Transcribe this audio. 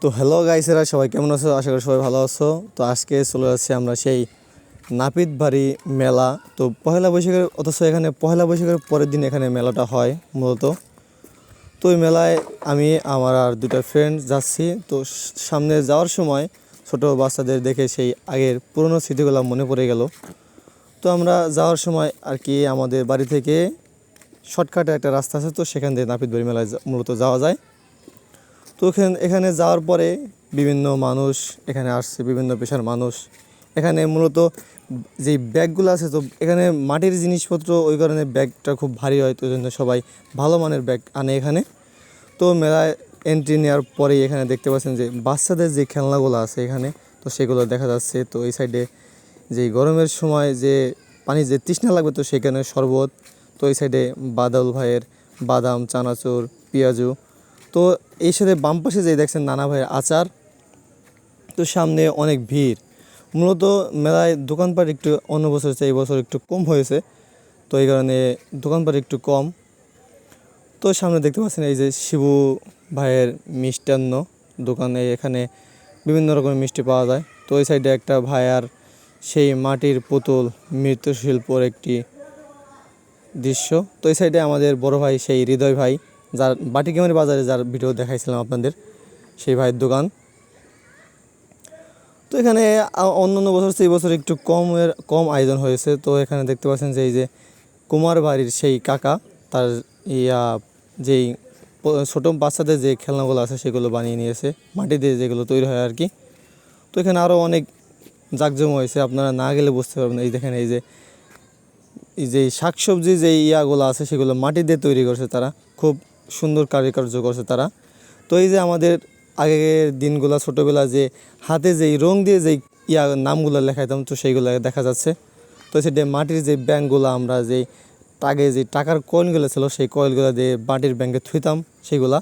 তো হ্যালো গাইসেরা, সবাই কেমন আছো? আশা করি সবাই ভালো আছো। তো আজকে চলে যাচ্ছি আমরা সেই নাপিতবাড়ি মেলা। তো পহেলা বৈশাখের, অথচ এখানে পহেলা বৈশাখের পরের দিন এখানে মেলাটা হয় মূলত। তো ওই মেলায় আমি আমার আর দুটা ফ্রেন্ড যাচ্ছি। তো সামনে যাওয়ার সময় ছোট বাচ্চাদের দেখে সেই আগের পুরনো স্মৃতিগুলো মনে পড়ে গেল। তো আমরা যাওয়ার সময় আর কি আমাদের বাড়ি থেকে শর্টকাটে একটা রাস্তা আছে, তো সেখান দিয়ে নাপিতবাড়ি মেলায় মূলত যাওয়া যায়। তো এখানে যাওয়ার পরে বিভিন্ন মানুষ এখানে আসছে, বিভিন্ন পেশার মানুষ এখানে মূলত যেই ব্যাগগুলো আছে। তো এখানে মাটির জিনিসপত্র, ওই কারণে ব্যাগটা খুব ভারী হয়, তো ওই জন্য সবাই ভালো মানের ব্যাগ আনে এখানে। তো মেলায় এন্ট্রি নেওয়ার পরেই এখানে দেখতে পাচ্ছেন যে বাচ্চাদের যে খেলনাগুলো আছে এখানে, তো সেগুলো দেখা যাচ্ছে। তো এই সাইডে যেই গরমের সময় যে পানি যে তৃষ্ণা লাগবে, তো সেখানে শরবত। তো এই সাইডে বাদল ভাইয়ের বাদাম, চানাচুর, পেঁয়াজু। তো এই সাথে বাম পাশে যে দেখছেন নানা ভাইয়ের আচার। তো সামনে অনেক ভিড়। মূলত মেলায় দোকানপাট একটু অন্য বছর চেয়ে এই বছর একটু কম হয়েছে, তো এই কারণে দোকানপাট একটু কম। তো সামনে দেখতে পাচ্ছেন এই যে শিবু ভাইয়ের মিষ্টান্ন দোকানে, এখানে বিভিন্ন রকমের মিষ্টি পাওয়া যায়। তো ওই সাইডে একটা ভাইয়ার সেই মাটির পুতুল মৃৎশিল্পর একটি দৃশ্য। তো এই সাইডে আমাদের বড় ভাই সেই হৃদয় ভাই, যার বাটিকেমারি বাজারে যার ভিডিও দেখাইছিলাম আপনাদের, সেই ভাইয়ের দোকান। তো এখানে অন্যান্য বছর সেই বছর একটু কম আয়োজন হয়েছে। তো এখানে দেখতে পাচ্ছেন যে এই যে কুমার বাড়ির সেই কাকা, তার ইয়া যেই ছোটো বাচ্চাদের যে খেলনাগুলো আছে সেগুলো বানিয়ে নিয়েছে মাটি দিয়ে, যেগুলো তৈরি হয় আর কি। তো এখানে আরও অনেক জাঁকজমক হয়েছে, আপনারা না গেলে বুঝতে পারবেন। এই দেখেন এই যে শাকসবজি যে ইয়াগুলো আছে সেগুলো মাটি দিয়ে তৈরি করছে তারা, খুব সুন্দর কারুকার্য করছে তারা। তো এই যে আমাদের আগের দিনগুলো ছোটোবেলা যে হাতে যেই রং দিয়ে যেই নামগুলো লেখাইতাম, তো সেইগুলো দেখা যাচ্ছে। তো সেটা মাটির যে ব্যাংকগুলো, আমরা যেই আগে যে টাকার কয়েনগুলো ছিল সেই কয়েনগুলো দিয়ে মাটির ব্যাংকে থুইতাম, সেইগুলা